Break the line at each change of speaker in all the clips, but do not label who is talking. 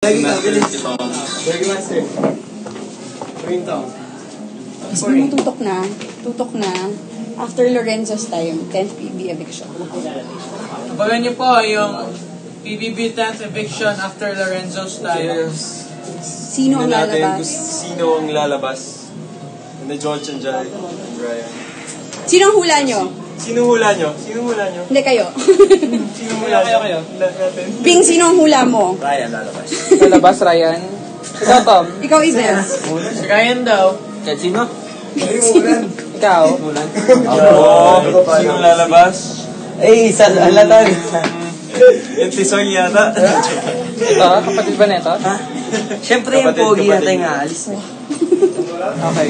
Lagi ka, bilis. Lagi master. Bring down.
Sabi mo tutok na. After Lorenzo's time, 10th PB eviction.
Abangan niyo po yung PBB 10th eviction after Lorenzo's time.
Sino ang lalabas?
Sino ang lalabas? Na George and Brian.
Sino ang hula nyo?
Sino hula nyo?
Hindi kayo.
Sino hula kayo? Natin.
Bing, sino ang hula mo?
Ryan lalabas.
Lalabas, Ryan. Ikaw, Tom.
Ikaw, Ives.
Si Ryan daw.
Kahit sino?
Ikaw.
Sino lalabas?
Eh, isa halata.
Yung Tisoy yata.
Ito, kapatid ba neto?
Ha? Siyempre yung pogi yata yung aalis.
Okay.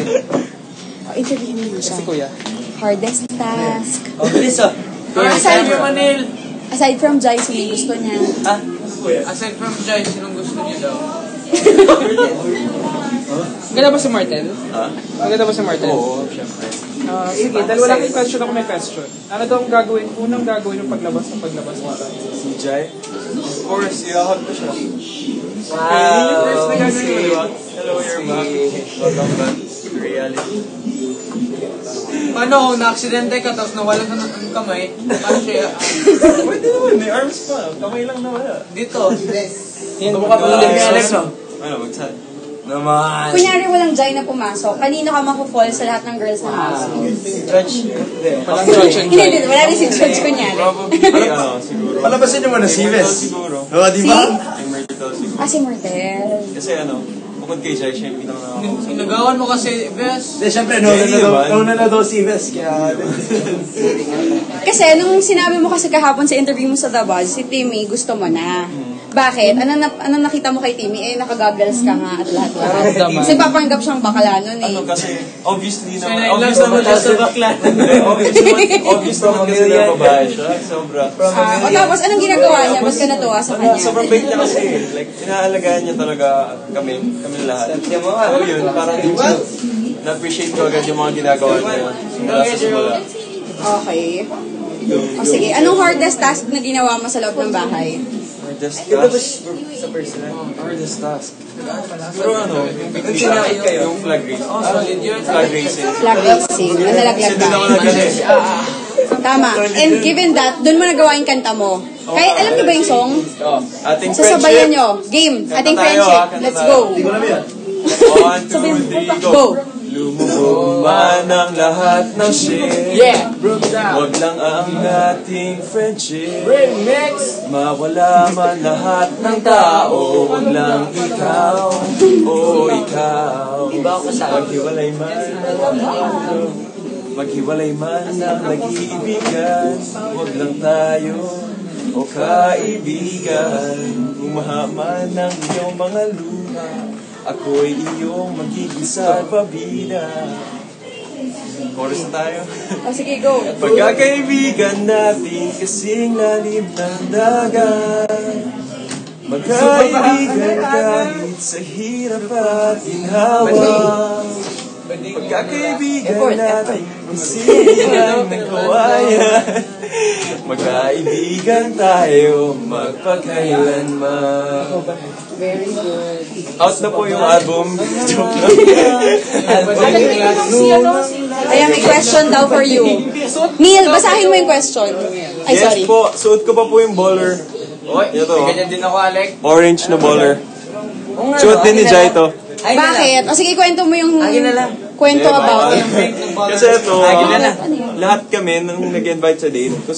Interview mo
Si
siya.
Kuya.
Hardest task.
O, bilis oh.
Aside
Sabi Manil.
Aside from Jai, sino yung gusto niya?
Ha?
Aside from Joy, sinong gusto niyo daw?
Maganda ba si Martel?
Ha?
Maganda ba si Martel?
Oo, syempre.
Sige, dahil wala kang question, ako may question. Ano daw ang gagawin, unang gagawin ng paglabas mo?
Si Jai? Of course, ihahag ko siya.
Wow.
Hello, you're back. Welcome back to reality.
Paano kung na-aksidente ka tapos nawala ka ng kamay? Paano siya?
Pwede naman, may arms pa. Kamay lang nawala.
Dito.
Yan,
Tumukha pa ulit ni Alex oh.
Ano, magsan? Naman.
Kunyari walang Jai na pumasok, kanino ka mako-fall sa lahat ng girls na house?
Judge? Hindi.
Walang George and
Hindi,
Joy.
wala rin si George kunyari.
Probably, siguro.
Palabasin niyo muna si Ives.
Siguro.
Oo, di ba?
Yung Myrtle siguro.
Ah, si Martel.
Kasi bukod kay Jai, siya yung pinaka
Sinagawan mo kasi, Bes.
Hindi, siyempre, nauna na daw si Ives. Kaya,
Kasi nung sinabi mo kasi kahapon sa interview mo sa The Buzz, si Timmy gusto mo na. Bakit? Ano nakita mo kay Timmy? Eh, nakagaggles ka nga at lahat-lahat.
Nararamdaman.
Kasi papanggap siyang bakla nun eh.
kasi obviously
So,
naman,
nailang
obvious
naman
naman
siya
kasi
sa bakla.
obvious naman kasi na babae siya, sobra.
O tapos, anong ginagawa niya? Ba't ka natuwa sa kanya?
Sobrang bait niya kasi, like, inaalagaan niya talaga kami lahat. So yun, parang na-appreciate ko agad yung mga ginagawa niya. Simula sa simula.
Okay. O sige, anong hardest task na ginawa mo sa loob ng bahay?
Hardest task?
sa personal.
Hardest task? Pero yung flag race. Flag racing.
Flag racing. Nanalaglag
Kasi doon ako
ka.
nagaling.
Tama. And given that, doon mo nagawa yung kanta mo. Kaya alam niyo ba yung song?
Ating
Sasabayan
friendship.
nyo. Game. Ating
Kanta tayo,
friendship.
kanta
Let's
tayo.
go.
1, 2, 3,
Go.
go! Lumubog man ang lahat ng shit.
Yeah, broke down.
Wag lang ang ating friendship.
Remix.
Mawala man lahat ng tao. Wag lang ikaw, ikaw.
Iba ako kasama.
Maghiwalay man ang nag-iibigan. Wag lang tayo o kaibigan. Umahaman ng iyong mga luha. Ako'y iyong magiging salbabida. Chorus na tayo.
O sige, go.
Pagkakaibigan natin kasing lalim ng dagat. Magkaibigan kahit sa hirap at ginhawa. Pagkakaibigan natin kasing lang ng kawayan. Magkaibigan tayo magpakailanman.
Very good.
Out na po yung album. Joke lang.
Ayan, may question daw for you. Neil, basahin mo yung question. Ay,
Yes
sorry.
po, suot ko pa po yung baller. Ito.
Ganyan din ako, Alec.
Orange na baller. Suot din ni Jai to.
Bakit? O sige, kwento mo yung
Akin na lang.
kwento about it.
Kasi ito,
Akin na lang.
lahat kami nung nag-invite sa date, kung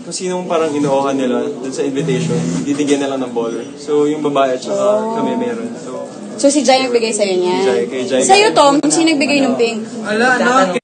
sinong parang inuohan nila dun sa invitation, titigyan na lang ng baller. So, yung babae at saka kami meron. So,
So si Jai nagbigay sa'yo niya.
kay Jai.
Sa'yo, Tom, sino nagbigay ng pink?
Ala, ano?